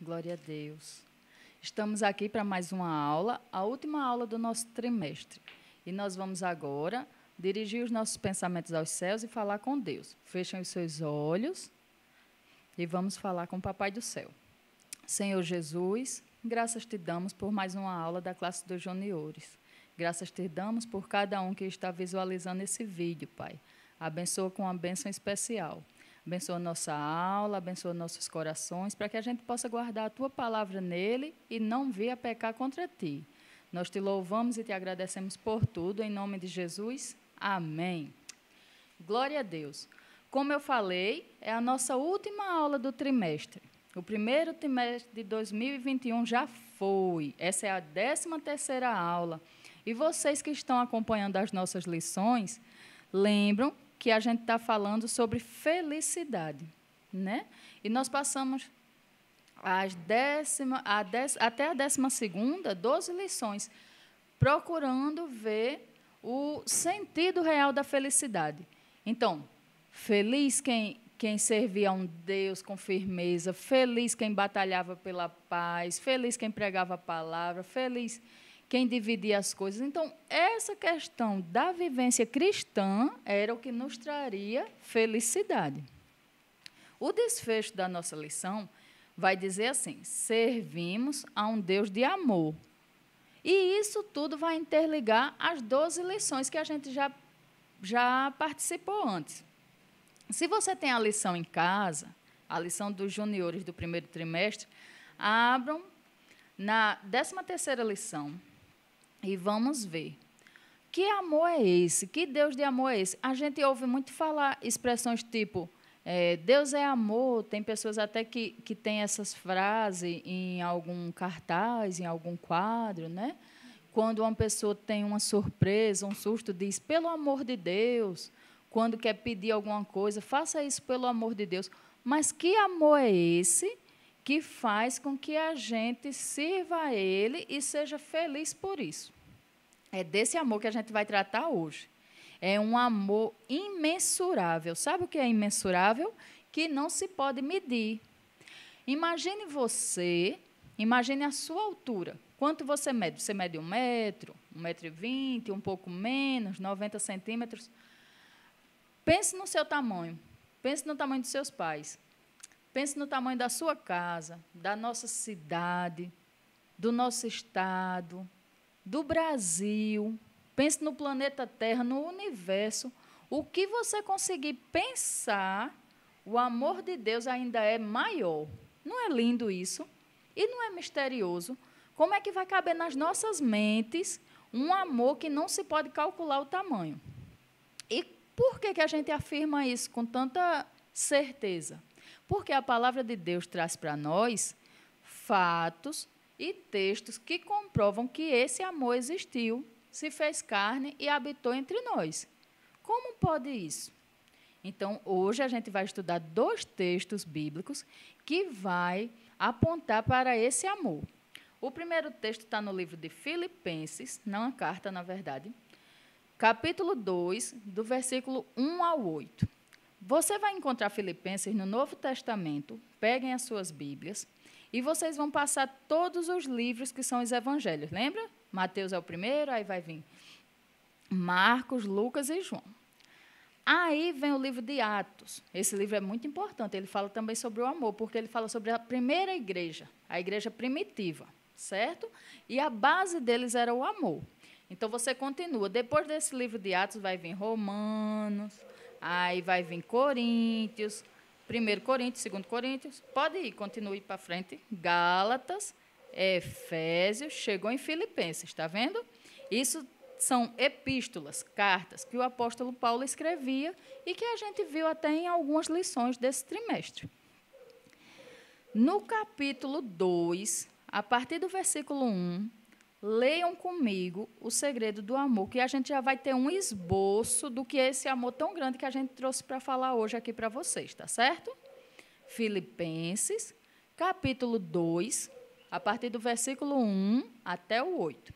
Glória a Deus. Estamos aqui para mais uma aula, a última aula do nosso trimestre. E nós vamos agora dirigir os nossos pensamentos aos céus e falar com Deus. Fechem os seus olhos e vamos falar com o Papai do Céu. Senhor Jesus, graças te damos por mais uma aula da classe dos juniores. Graças te damos por cada um que está visualizando esse vídeo, Pai. Abençoa com uma bênção especial. Abençoa nossa aula, abençoa nossos corações, para que a gente possa guardar a Tua palavra nele e não vir a pecar contra Ti. Nós te louvamos e te agradecemos por tudo, em nome de Jesus. Amém. Glória a Deus. Como eu falei, é a nossa última aula do trimestre. O primeiro trimestre de 2021 já foi. Essa é a 13ª aula. E vocês que estão acompanhando as nossas lições, lembram que a gente está falando sobre felicidade, né? E nós passamos até a 12ª, 12 lições, procurando ver o sentido real da felicidade. Então, feliz quem servia a um Deus com firmeza, feliz quem batalhava pela paz, feliz quem pregava a palavra, feliz quem dividia as coisas. Então, essa questão da vivência cristã era o que nos traria felicidade. O desfecho da nossa lição vai dizer assim: servimos a um Deus de amor. E isso tudo vai interligar as 12 lições que a gente já participou antes. Se você tem a lição em casa, a lição dos juniores do primeiro trimestre, abram na 13ª lição. E vamos ver. Que amor é esse? Que Deus de amor é esse? A gente ouve muito falar expressões tipo, Deus é amor. Tem pessoas até que têm essas frases em algum cartaz, em algum quadro, né? Quando uma pessoa tem uma surpresa, um susto, diz, pelo amor de Deus. Quando quer pedir alguma coisa, faça isso pelo amor de Deus. Mas que amor é esse que faz com que a gente sirva a Ele e seja feliz por isso? É desse amor que a gente vai tratar hoje. É um amor imensurável. Sabe o que é imensurável? Que não se pode medir. Imagine a sua altura. Quanto você mede? Você mede 1 metro, 1,20 m, um pouco menos, 90 centímetros. Pense no seu tamanho. Pense no tamanho dos seus pais. Pense no tamanho da sua casa, da nossa cidade, do nosso estado, do Brasil. Pense no planeta Terra, no universo. O que você conseguir pensar, o amor de Deus ainda é maior. Não é lindo isso? E não é misterioso? Como é que vai caber nas nossas mentes um amor que não se pode calcular o tamanho? E por que a gente afirma isso com tanta certeza? Porque a palavra de Deus traz para nós fatos e textos que comprovam que esse amor existiu, se fez carne e habitou entre nós. Como pode isso? Então, hoje a gente vai estudar 2 textos bíblicos que vai apontar para esse amor. O primeiro texto está no livro de Filipenses, não a carta, na verdade, capítulo 2, do versículo 1 ao 8. Você vai encontrar Filipenses no Novo Testamento, peguem as suas Bíblias, e vocês vão passar todos os livros que são os evangelhos. Lembra? Mateus é o primeiro, aí vai vir Marcos, Lucas e João. Aí vem o livro de Atos. Esse livro é muito importante, ele fala também sobre o amor, porque ele fala sobre a primeira igreja, a igreja primitiva, certo? E a base deles era o amor. Então, você continua. Depois desse livro de Atos, vai vir Romanos, aí vai vir Coríntios, 1 Coríntios, 2 Coríntios, pode ir, continue para frente, Gálatas, Efésios, chegou em Filipenses, está vendo? Isso são epístolas, cartas, que o apóstolo Paulo escrevia e que a gente viu até em algumas lições desse trimestre. No capítulo 2, a partir do versículo 1, leiam comigo o segredo do amor, que a gente já vai ter um esboço do que é esse amor tão grande que a gente trouxe para falar hoje aqui para vocês, tá certo? Filipenses, capítulo 2, a partir do versículo 1 até o 8.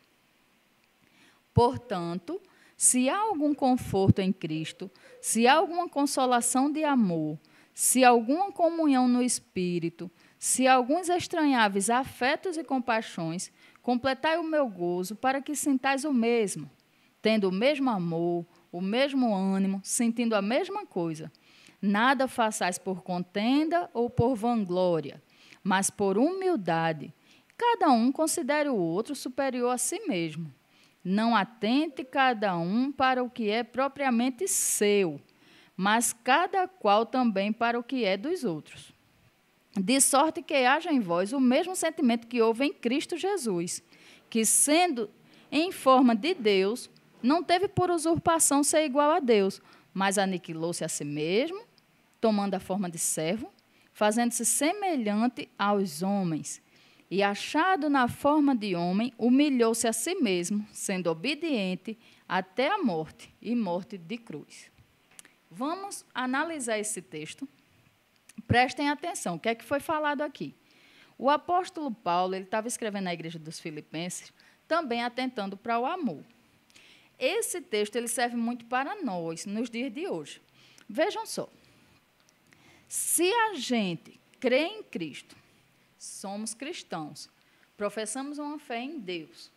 Portanto, se há algum conforto em Cristo, se há alguma consolação de amor, se há alguma comunhão no Espírito, Se alguns estranháveis afetos e compaixões, completai o meu gozo, para que sintais o mesmo, tendo o mesmo amor, o mesmo ânimo, sentindo a mesma coisa. Nada façais por contenda ou por vanglória, mas por humildade. Cada um considere o outro superior a si mesmo. Não atente cada um para o que é propriamente seu, mas cada qual também para o que é dos outros. De sorte que haja em vós o mesmo sentimento que houve em Cristo Jesus, que, sendo em forma de Deus, não teve por usurpação ser igual a Deus, mas aniquilou-se a si mesmo, tomando a forma de servo, fazendo-se semelhante aos homens. E, achado na forma de homem, humilhou-se a si mesmo, sendo obediente até a morte, e morte de cruz. Vamos analisar esse texto. Prestem atenção, o que é que foi falado aqui? O apóstolo Paulo, ele estava escrevendo à igreja dos Filipenses, também atentando para o amor. Esse texto ele serve muito para nós, nos dias de hoje. Vejam só, se a gente crê em Cristo, somos cristãos, professamos uma fé em Deus,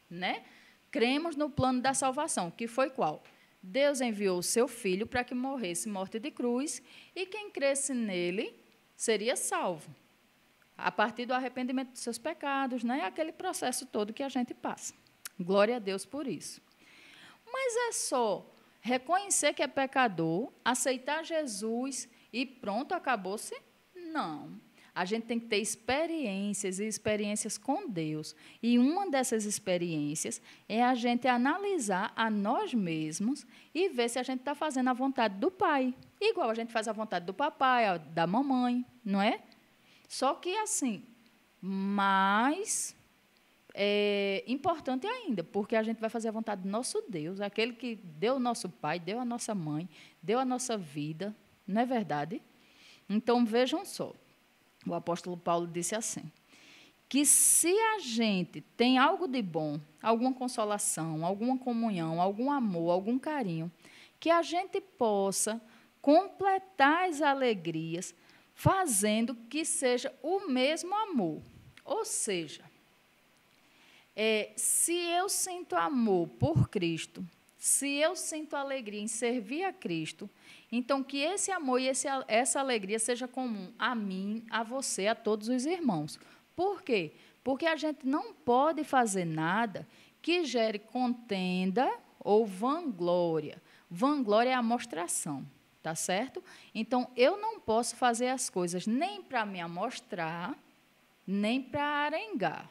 né? Cremos no plano da salvação, que foi qual? Deus enviou o seu Filho para que morresse morte de cruz, e quem cresce nele seria salvo, a partir do arrependimento dos seus pecados, né? Aquele processo todo que a gente passa. Glória a Deus por isso. Mas é só reconhecer que é pecador, aceitar Jesus e pronto, acabou-se? Não. A gente tem que ter experiências e experiências com Deus. E uma dessas experiências é a gente analisar a nós mesmos e ver se a gente está fazendo a vontade do Pai. Igual a gente faz a vontade do papai, da mamãe, não é? Só que assim, mais importante ainda, porque a gente vai fazer a vontade do nosso Deus, aquele que deu o nosso pai, deu a nossa mãe, deu a nossa vida, não é verdade? Então, vejam só. O apóstolo Paulo disse assim, que se a gente tem algo de bom, alguma consolação, alguma comunhão, algum amor, algum carinho, que a gente possa completar as alegrias fazendo que seja o mesmo amor. Ou seja, se eu sinto amor por Cristo, se eu sinto alegria em servir a Cristo, então que esse amor e essa alegria seja comum a mim, a você, a todos os irmãos. Por quê? Porque a gente não pode fazer nada que gere contenda ou vanglória. Vanglória é a amostração, tá certo? Então, eu não posso fazer as coisas nem para me amostrar, nem para arengar.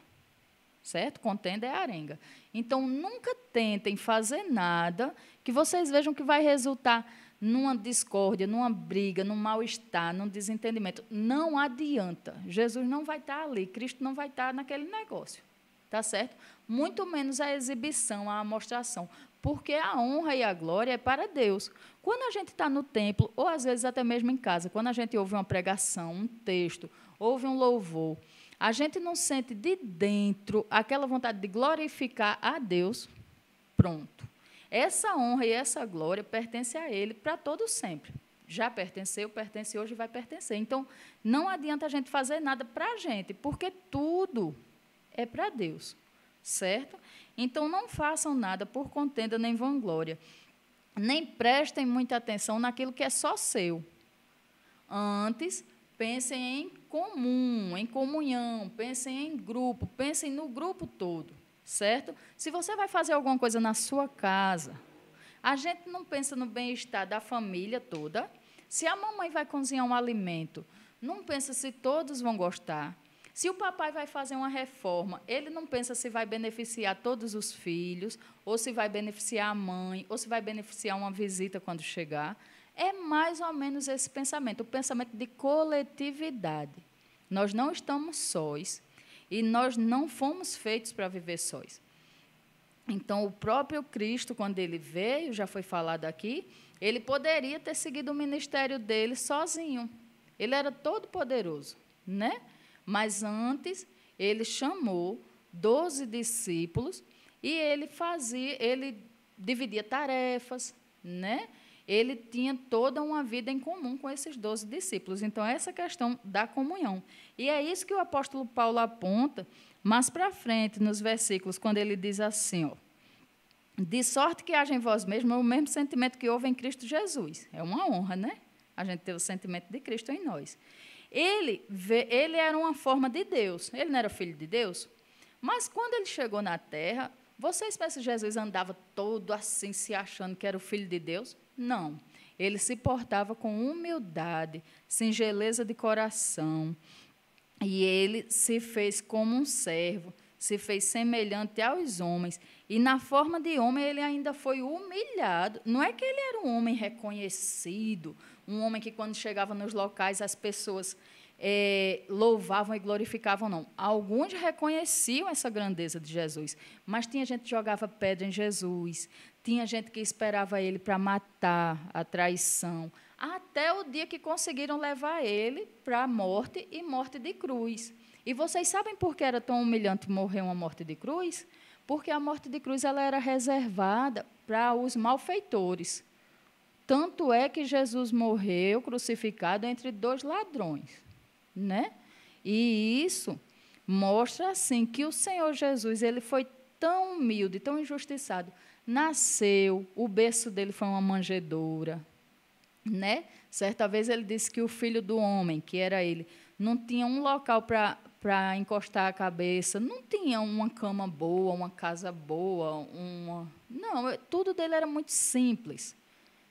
Certo? Contenda é arenga. Então, nunca tentem fazer nada que vocês vejam que vai resultar numa discórdia, numa briga, num mal-estar, num desentendimento. Não adianta. Jesus não vai estar ali, Cristo não vai estar naquele negócio. Tá certo? Muito menos a exibição, a amostração. Porque a honra e a glória é para Deus. Quando a gente está no templo, ou às vezes até mesmo em casa, quando a gente ouve uma pregação, um texto, ouve um louvor, a gente não sente de dentro aquela vontade de glorificar a Deus, pronto. Essa honra e essa glória pertence a Ele para todo sempre. Já pertenceu, pertence hoje e vai pertencer. Então, não adianta a gente fazer nada para a gente, porque tudo é para Deus, certo? Então, não façam nada por contenda nem vanglória. Nem prestem muita atenção naquilo que é só seu. Antes, pensem em comum, em comunhão, pensem em grupo, pensem no grupo todo, certo? Se você vai fazer alguma coisa na sua casa, a gente não pensa no bem-estar da família toda. Se a mamãe vai cozinhar um alimento, não pensa se todos vão gostar. Se o papai vai fazer uma reforma, ele não pensa se vai beneficiar todos os filhos, ou se vai beneficiar a mãe, ou se vai beneficiar uma visita quando chegar. É mais ou menos esse pensamento, o pensamento de coletividade. Nós não estamos sós e nós não fomos feitos para viver sós. Então, o próprio Cristo, quando ele veio, já foi falado aqui, ele poderia ter seguido o ministério dele sozinho. Ele era todo poderoso, né? Mas antes, ele chamou 12 discípulos e ele dividia tarefas, né? ele tinha toda uma vida em comum com esses 12 discípulos. Então, essa questão da comunhão. E é isso que o apóstolo Paulo aponta mais para frente, nos versículos, quando ele diz assim, ó, de sorte que haja em vós mesmos o mesmo sentimento que houve em Cristo Jesus. É uma honra, né? A gente ter o sentimento de Cristo em nós. Ele era uma forma de Deus. Ele não era filho de Deus? Mas, quando ele chegou na terra, vocês pensam que Jesus andava todo assim, se achando que era o filho de Deus? Não. Ele se portava com humildade, singeleza de coração. E ele se fez como um servo, se fez semelhante aos homens. E, na forma de homem, ele ainda foi humilhado. Não é que ele era um homem reconhecido, um homem que, quando chegava nos locais, as pessoas louvavam e glorificavam, não. Alguns reconheciam essa grandeza de Jesus, mas tinha gente que jogava pedra em Jesus, tinha gente que esperava ele para matar, a traição, até o dia que conseguiram levar ele para a morte, e morte de cruz. E vocês sabem por que era tão humilhante morrer uma morte de cruz? Porque a morte de cruz ela era reservada para os malfeitores. Tanto é que Jesus morreu crucificado entre 2 ladrões, né? E isso mostra assim que o Senhor Jesus ele foi tão humilde, tão injustiçado. Nasceu, o berço dele foi uma manjedoura, né? Certa vez ele disse que o filho do homem, que era ele, não tinha um local para encostar a cabeça, não tinha uma cama boa, uma casa boa, não, tudo dele era muito simples,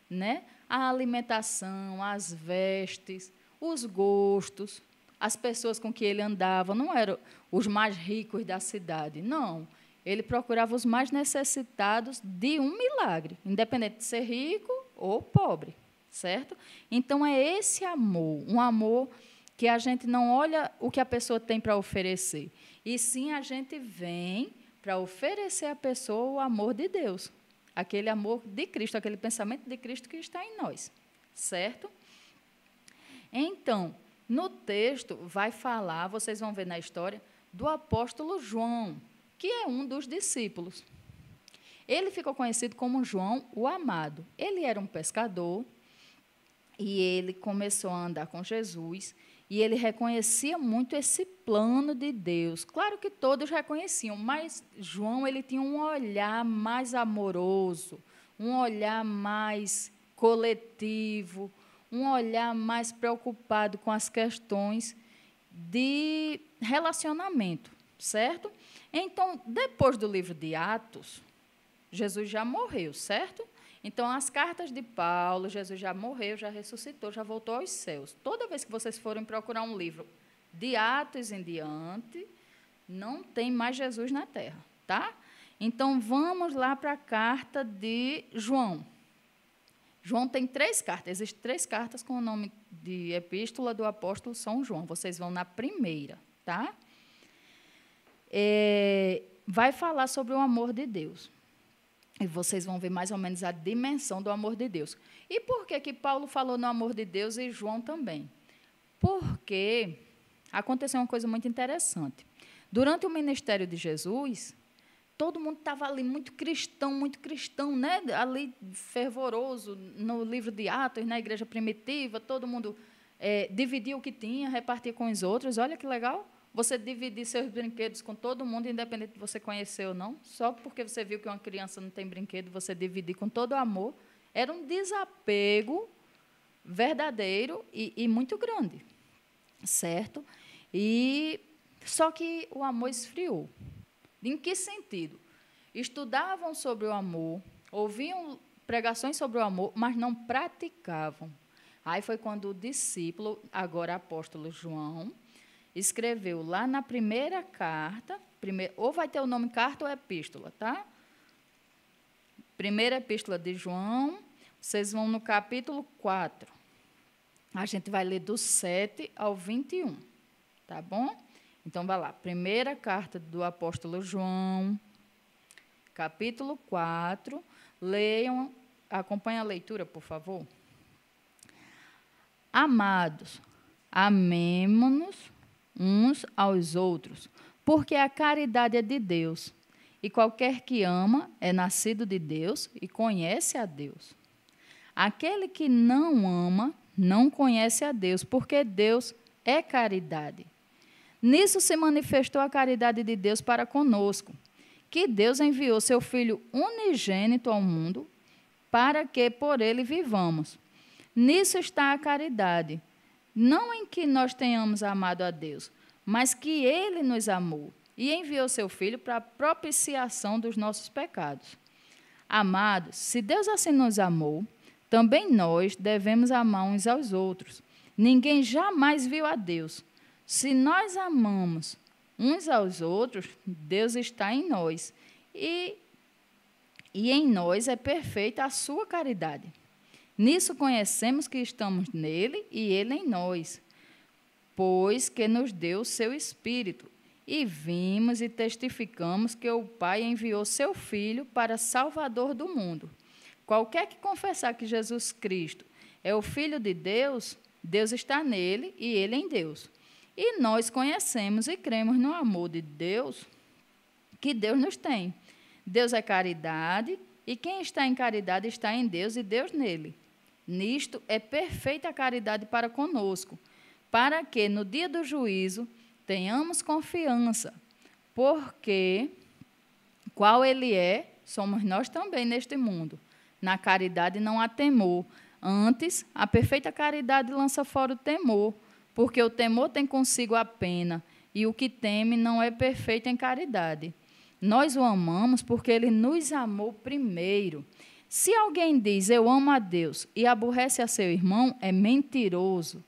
né? A alimentação, as vestes, os gostos, as pessoas com que ele andava, não eram os mais ricos da cidade, não. Ele procurava os mais necessitados de um milagre, independente de ser rico ou pobre, certo? Então, é esse amor, um amor que a gente não olha o que a pessoa tem para oferecer, e sim a gente vem para oferecer à pessoa o amor de Deus, aquele amor de Cristo, aquele pensamento de Cristo que está em nós, certo? Então, no texto vai falar, vocês vão ver na história, do apóstolo João, que é um dos discípulos. Ele ficou conhecido como João o Amado. Ele era um pescador e ele começou a andar com Jesus e ele reconhecia muito esse plano de Deus. Claro que todos reconheciam, mas João ele tinha um olhar mais amoroso, um olhar mais coletivo, um olhar mais preocupado com as questões de relacionamento, certo? Então, depois do livro de Atos, Jesus já morreu, certo? Então, as cartas de Paulo, Jesus já morreu, já ressuscitou, já voltou aos céus. Toda vez que vocês forem procurar um livro de Atos em diante, não tem mais Jesus na terra, tá? Então, vamos lá para a carta de João. João tem 3 cartas, existem 3 cartas com o nome de Epístola do Apóstolo São João. Vocês vão na primeira, tá? Vai falar sobre o amor de Deus. E vocês vão ver mais ou menos a dimensão do amor de Deus. E por que Paulo falou no amor de Deus e João também? Porque aconteceu uma coisa muito interessante. Durante o ministério de Jesus, todo mundo estava ali muito cristão, né? Ali fervoroso, no livro de Atos, na igreja primitiva, todo mundo dividia o que tinha, repartia com os outros. Olha que legal, você dividir seus brinquedos com todo mundo, independente de você conhecer ou não, só porque você viu que uma criança não tem brinquedo, você dividir com todo amor. Era um desapego verdadeiro e muito grande, certo? Só que o amor esfriou. Em que sentido? Estudavam sobre o amor, ouviam pregações sobre o amor, mas não praticavam. Aí foi quando o discípulo, agora apóstolo João, escreveu lá na primeira carta, ou vai ter o nome carta ou epístola, tá? Primeira epístola de João, vocês vão no capítulo 4. A gente vai ler do 7 ao 21, tá bom? Então, vai lá. Primeira carta do apóstolo João, capítulo 4. Leiam, acompanhem a leitura, por favor. Amados, amemo-nos uns aos outros, porque a caridade é de Deus, e qualquer que ama é nascido de Deus e conhece a Deus. Aquele que não ama não conhece a Deus, porque Deus é caridade. Nisso se manifestou a caridade de Deus para conosco, que Deus enviou seu Filho unigênito ao mundo para que por ele vivamos. Nisso está a caridade, não em que nós tenhamos amado a Deus, mas que ele nos amou e enviou seu Filho para a propiciação dos nossos pecados. Amados, se Deus assim nos amou, também nós devemos amar uns aos outros. Ninguém jamais viu a Deus. Se nós amamos uns aos outros, Deus está em nós. E em nós é perfeita a sua caridade. Nisso conhecemos que estamos nele e ele em nós, pois que nos deu o seu Espírito. E vimos e testificamos que o Pai enviou seu Filho para Salvador do mundo. Qualquer que confessar que Jesus Cristo é o Filho de Deus, Deus está nele e ele em Deus. E nós conhecemos e cremos no amor de Deus que Deus nos tem. Deus é caridade, e quem está em caridade está em Deus e Deus nele. Nisto é perfeita a caridade para conosco, para que no dia do juízo tenhamos confiança, porque qual ele é, somos nós também neste mundo. Na caridade não há temor, antes a perfeita caridade lança fora o temor, porque o temor tem consigo a pena, e o que teme não é perfeito em caridade. Nós o amamos porque ele nos amou primeiro. Se alguém diz, eu amo a Deus, e aborrece a seu irmão, é mentiroso.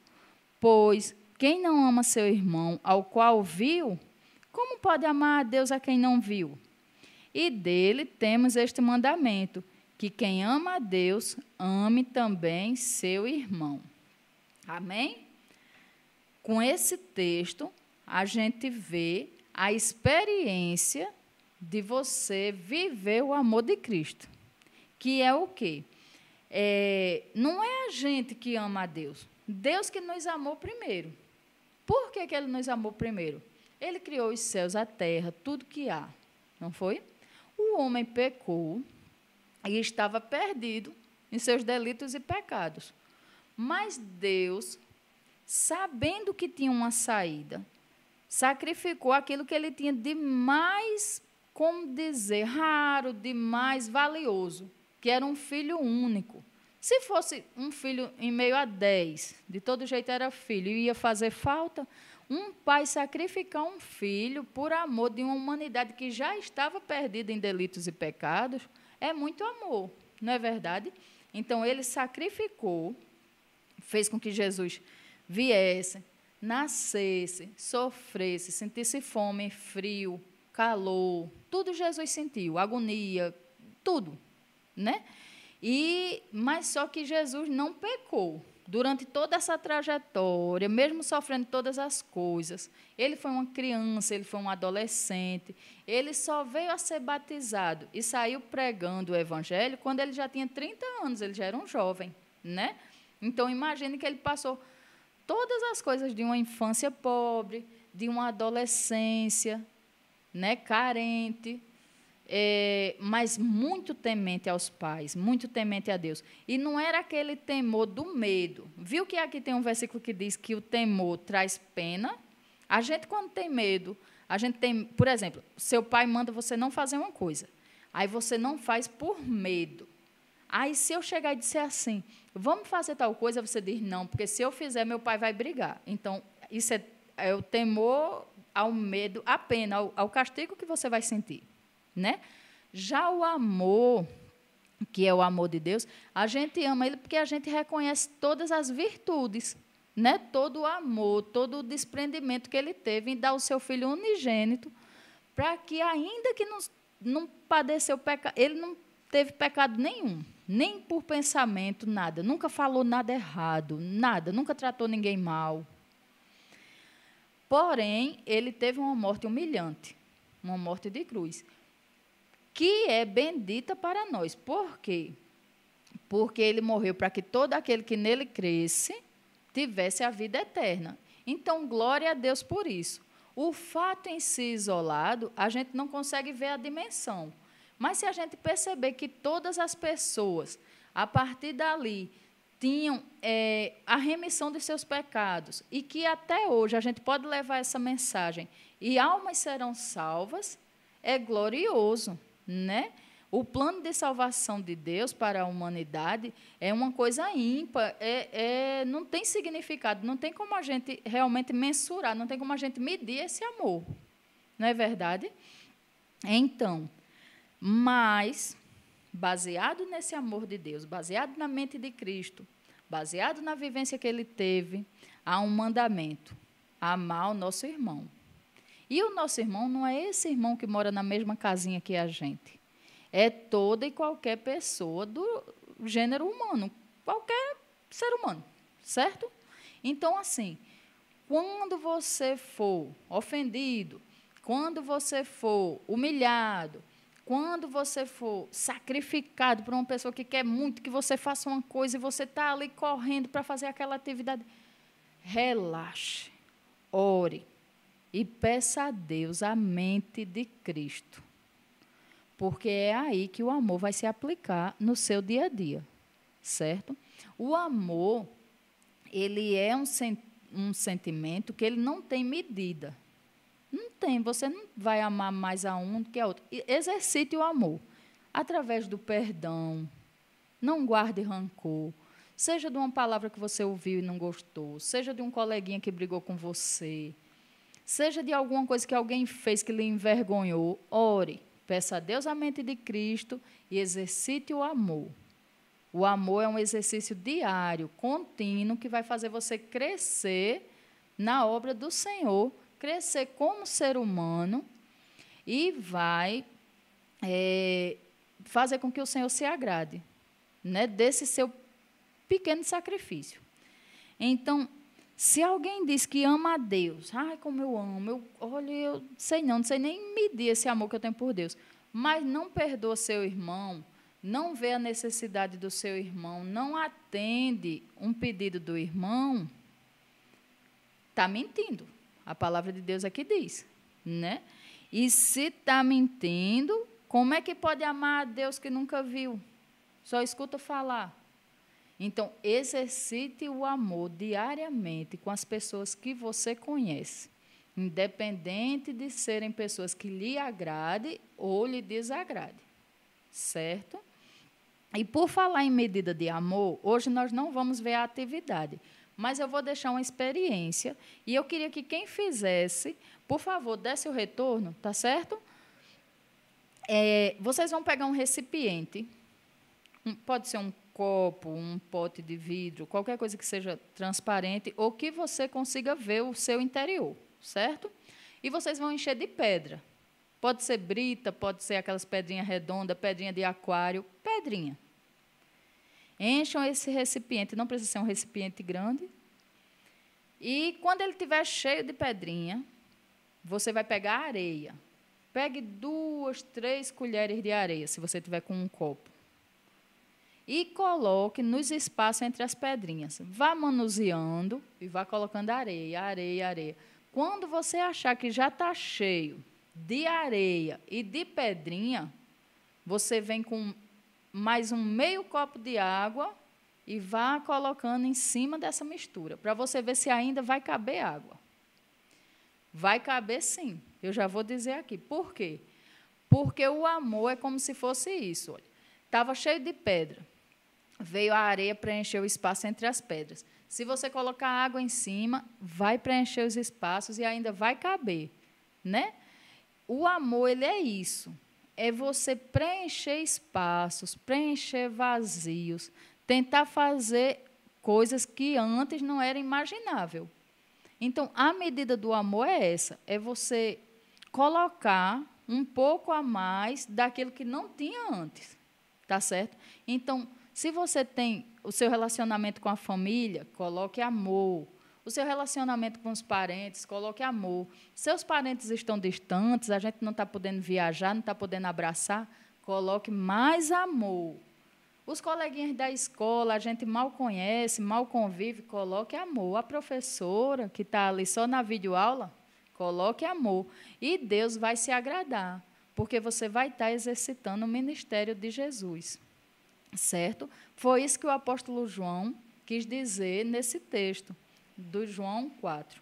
Pois quem não ama seu irmão, ao qual viu, como pode amar a Deus a quem não viu? E dele temos este mandamento, que quem ama a Deus, ame também seu irmão. Amém? Com esse texto, a gente vê a experiência de você viver o amor de Cristo, que é o quê? Não é a gente que ama a Deus, Deus que nos amou primeiro. Por que ele nos amou primeiro? Ele criou os céus, a terra, tudo que há, não foi? O homem pecou e estava perdido em seus delitos e pecados. Mas Deus, sabendo que tinha uma saída, sacrificou aquilo que ele tinha de mais, como dizer, raro, de mais valioso, que era um filho único. Se fosse um filho em meio a 10, de todo jeito era filho, e ia fazer falta, um pai sacrificar um filho por amor de uma humanidade que já estava perdida em delitos e pecados, é muito amor, não é verdade? Então, ele sacrificou, fez com que Jesus viesse, nascesse, sofresse, sentisse fome, frio, calor, tudo Jesus sentiu, agonia, tudo, né? Mas só que Jesus não pecou. Durante toda essa trajetória, mesmo sofrendo todas as coisas, ele foi uma criança, ele foi um adolescente, ele só veio a ser batizado e saiu pregando o evangelho quando ele já tinha 30 anos, ele já era um jovem, né? Então, imagine que ele passou todas as coisas de uma infância pobre, de uma adolescência, né, carente, mas muito temente aos pais, muito temente a Deus. E não era aquele temor do medo. Viu que aqui tem um versículo que diz que o temor traz pena? A gente, quando tem medo, a gente tem, por exemplo, seu pai manda você não fazer uma coisa, aí você não faz por medo. Aí, se eu chegar e disser assim, vamos fazer tal coisa, você diz não, porque se eu fizer, meu pai vai brigar. Então, isso é o temor ao medo, à pena, ao castigo que você vai sentir, né? Já o amor, que é o amor de Deus, a gente ama ele porque a gente reconhece todas as virtudes, né? Todo o amor, todo o desprendimento que ele teve em dar o seu filho unigênito, para que, ainda que não padeceu pecado, ele não teve pecado nenhum, nem por pensamento, nada, nunca falou nada errado, nada, nunca tratou ninguém mal. Porém, ele teve uma morte humilhante, uma morte de cruz, que é bendita para nós. Por quê? Porque ele morreu para que todo aquele que nele cresce tivesse a vida eterna. Então, glória a Deus por isso. O fato em si isolado, a gente não consegue ver a dimensão. Mas se a gente perceber que todas as pessoas, a partir dali, tinham a remissão de seus pecados, e que até hoje a gente pode levar essa mensagem, e almas serão salvas, é glorioso, né? O plano de salvação de Deus para a humanidade é uma coisa ímpar, não tem significado, não tem como a gente realmente mensurar, não tem como a gente medir esse amor, não é verdade? Então, mas, baseado nesse amor de Deus, baseado na mente de Cristo, baseado na vivência que ele teve, há um mandamento: amar o nosso irmão. E o nosso irmão não é esse irmão que mora na mesma casinha que a gente. É toda e qualquer pessoa do gênero humano, qualquer ser humano, certo? Então, assim, quando você for ofendido, quando você for humilhado, quando você for sacrificado por uma pessoa que quer muito que você faça uma coisa e você está ali correndo para fazer aquela atividade, relaxe, ore e peça a Deus a mente de Cristo. Porque é aí que o amor vai se aplicar no seu dia a dia, certo? O amor, ele é um sentimento que ele não tem medida. Não tem, você não vai amar mais a um do que a outro. Exercite o amor através do perdão, não guarde rancor, seja de uma palavra que você ouviu e não gostou, seja de um coleguinha que brigou com você, seja de alguma coisa que alguém fez que lhe envergonhou, ore. Peça a Deus a mente de Cristo e exercite o amor. O amor é um exercício diário, contínuo, que vai fazer você crescer na obra do Senhor, crescer como ser humano e vai fazer com que o Senhor se agrade, né, desse seu pequeno sacrifício. Então, se alguém diz que ama a Deus, ai, como eu amo, olha, eu não sei nem medir esse amor que eu tenho por Deus, mas não perdoa seu irmão, não vê a necessidade do seu irmão, não atende um pedido do irmão, está mentindo. A palavra de Deus aqui diz, né? E se está mentindo, como é que pode amar a Deus que nunca viu? Só escuta falar. Então, exercite o amor diariamente com as pessoas que você conhece, independente de serem pessoas que lhe agrade ou lhe desagrade, certo? E por falar em medida de amor, hoje nós não vamos ver a atividade, mas eu vou deixar uma experiência e eu queria que quem fizesse, por favor, desse o retorno, tá certo? Vocês vão pegar um recipiente, pode ser um copo, um pote de vidro, qualquer coisa que seja transparente ou que você consiga ver o seu interior, certo? E vocês vão encher de pedra. Pode ser brita, pode ser aquelas pedrinhas redondas, pedrinha de aquário, pedrinha. Encham esse recipiente, não precisa ser um recipiente grande. E quando ele estiver cheio de pedrinha, você vai pegar a areia. Pegue 2, 3 colheres de areia, se você tiver com um copo. E coloque nos espaços entre as pedrinhas. Vá manuseando e vá colocando areia, areia, areia. Quando você achar que já está cheio de areia e de pedrinha, você vem com mais um meio copo de água e vá colocando em cima dessa mistura, para você ver se ainda vai caber água. Vai caber sim, eu já vou dizer aqui. Por quê? Porque o amor é como se fosse isso. Estava cheio de pedra. Veio a areia preencher o espaço entre as pedras. Se você colocar água em cima, vai preencher os espaços e ainda vai caber, né? O amor, ele é isso. É você preencher espaços, preencher vazios, tentar fazer coisas que antes não era imaginável. Então, a medida do amor é essa, é você colocar um pouco a mais daquilo que não tinha antes, tá certo? Então, se você tem o seu relacionamento com a família, coloque amor. O seu relacionamento com os parentes, coloque amor. Seus parentes estão distantes, a gente não está podendo viajar, não está podendo abraçar, coloque mais amor. Os coleguinhas da escola, a gente mal conhece, mal convive, coloque amor. A professora, que está ali só na videoaula, coloque amor. E Deus vai se agradar, porque você vai estar exercitando o ministério de Jesus. certo? Foi isso que o apóstolo João quis dizer nesse texto, do João 4.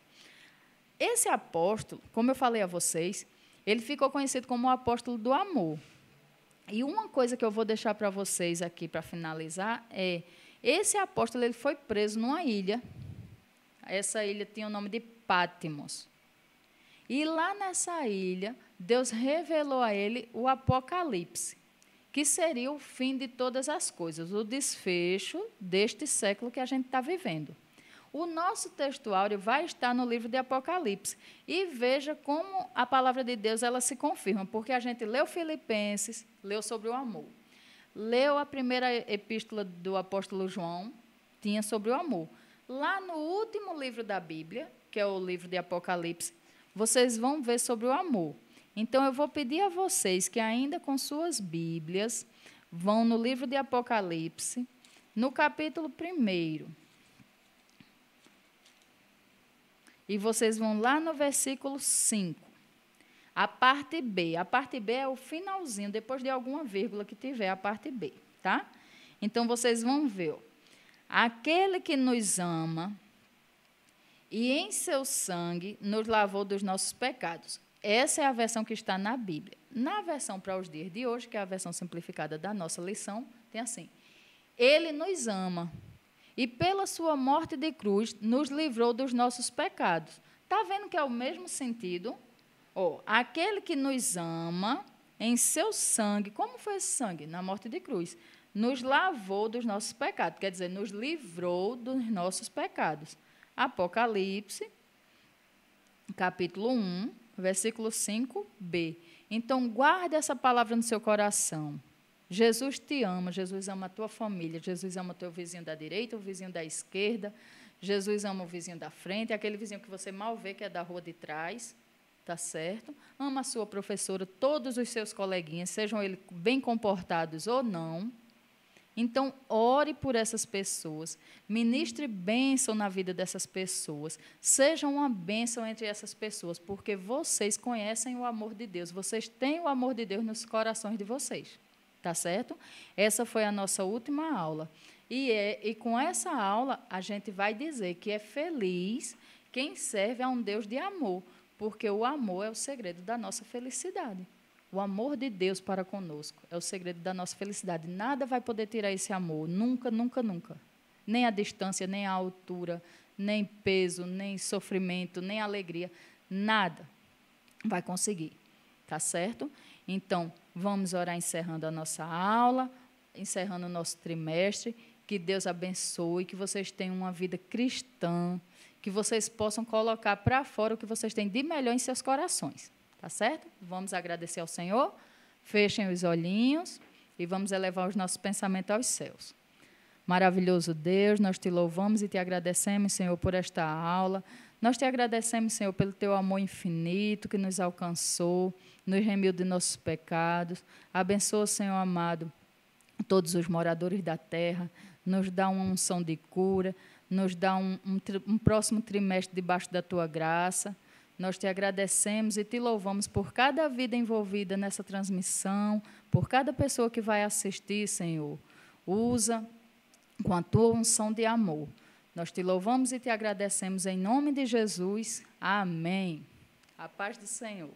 Esse apóstolo, como eu falei a vocês, ele ficou conhecido como o apóstolo do amor. E uma coisa que eu vou deixar para vocês aqui para finalizar é, esse apóstolo ele foi preso numa ilha. Essa ilha tinha o nome de Patmos. E lá nessa ilha, Deus revelou a ele o Apocalipse, que seria o fim de todas as coisas, o desfecho deste século que a gente está vivendo. O nosso textuário vai estar no livro de Apocalipse. E veja como a palavra de Deus ela se confirma, porque a gente leu Filipenses, leu sobre o amor. Leu a primeira epístola do apóstolo João, tinha sobre o amor. Lá no último livro da Bíblia, que é o livro de Apocalipse, vocês vão ver sobre o amor. Então, eu vou pedir a vocês que ainda com suas Bíblias, vão no livro de Apocalipse, no capítulo 1. E vocês vão lá no versículo 5. A parte B. A parte B é o finalzinho, depois de alguma vírgula que tiver a parte B, tá? Então, vocês vão ver. Ó, aquele que nos ama e em seu sangue nos lavou dos nossos pecados. Essa é a versão que está na Bíblia. Na versão para os dias de hoje, que é a versão simplificada da nossa lição, tem assim: ele nos ama e pela sua morte de cruz nos livrou dos nossos pecados. Está vendo que é o mesmo sentido? Oh, aquele que nos ama em seu sangue, como foi esse sangue? Na morte de cruz. Nos lavou dos nossos pecados, quer dizer, nos livrou dos nossos pecados. Apocalipse, capítulo 1, versículo 5b. Então, guarde essa palavra no seu coração. Jesus te ama, Jesus ama a tua família, Jesus ama o teu vizinho da direita, o vizinho da esquerda, Jesus ama o vizinho da frente, aquele vizinho que você mal vê, que é da rua de trás, tá certo? Ama a sua professora, todos os seus coleguinhas, sejam eles bem comportados ou não. Então, ore por essas pessoas, ministre bênção na vida dessas pessoas, sejam uma bênção entre essas pessoas, porque vocês conhecem o amor de Deus, vocês têm o amor de Deus nos corações de vocês, tá certo? Essa foi a nossa última aula. E com essa aula, a gente vai dizer que é feliz quem serve a um Deus de amor, porque o amor é o segredo da nossa felicidade. O amor de Deus para conosco é o segredo da nossa felicidade. Nada vai poder tirar esse amor, nunca, nunca, nunca. Nem a distância, nem a altura, nem peso, nem sofrimento, nem alegria. Nada vai conseguir, tá certo? Então, vamos orar encerrando a nossa aula, encerrando o nosso trimestre. Que Deus abençoe, que vocês tenham uma vida cristã, que vocês possam colocar para fora o que vocês têm de melhor em seus corações. Tá certo? Vamos agradecer ao Senhor, fechem os olhinhos e vamos elevar os nossos pensamentos aos céus. Maravilhoso Deus, nós te louvamos e te agradecemos, Senhor, por esta aula. Nós te agradecemos, Senhor, pelo teu amor infinito que nos alcançou, nos remiu de nossos pecados. Abençoa, Senhor amado, todos os moradores da terra, nos dá uma unção de cura, nos dá um próximo trimestre debaixo da tua graça. Nós te agradecemos e te louvamos por cada vida envolvida nessa transmissão, por cada pessoa que vai assistir, Senhor. Usa com a tua unção de amor. Nós te louvamos e te agradecemos em nome de Jesus. Amém. A paz do Senhor.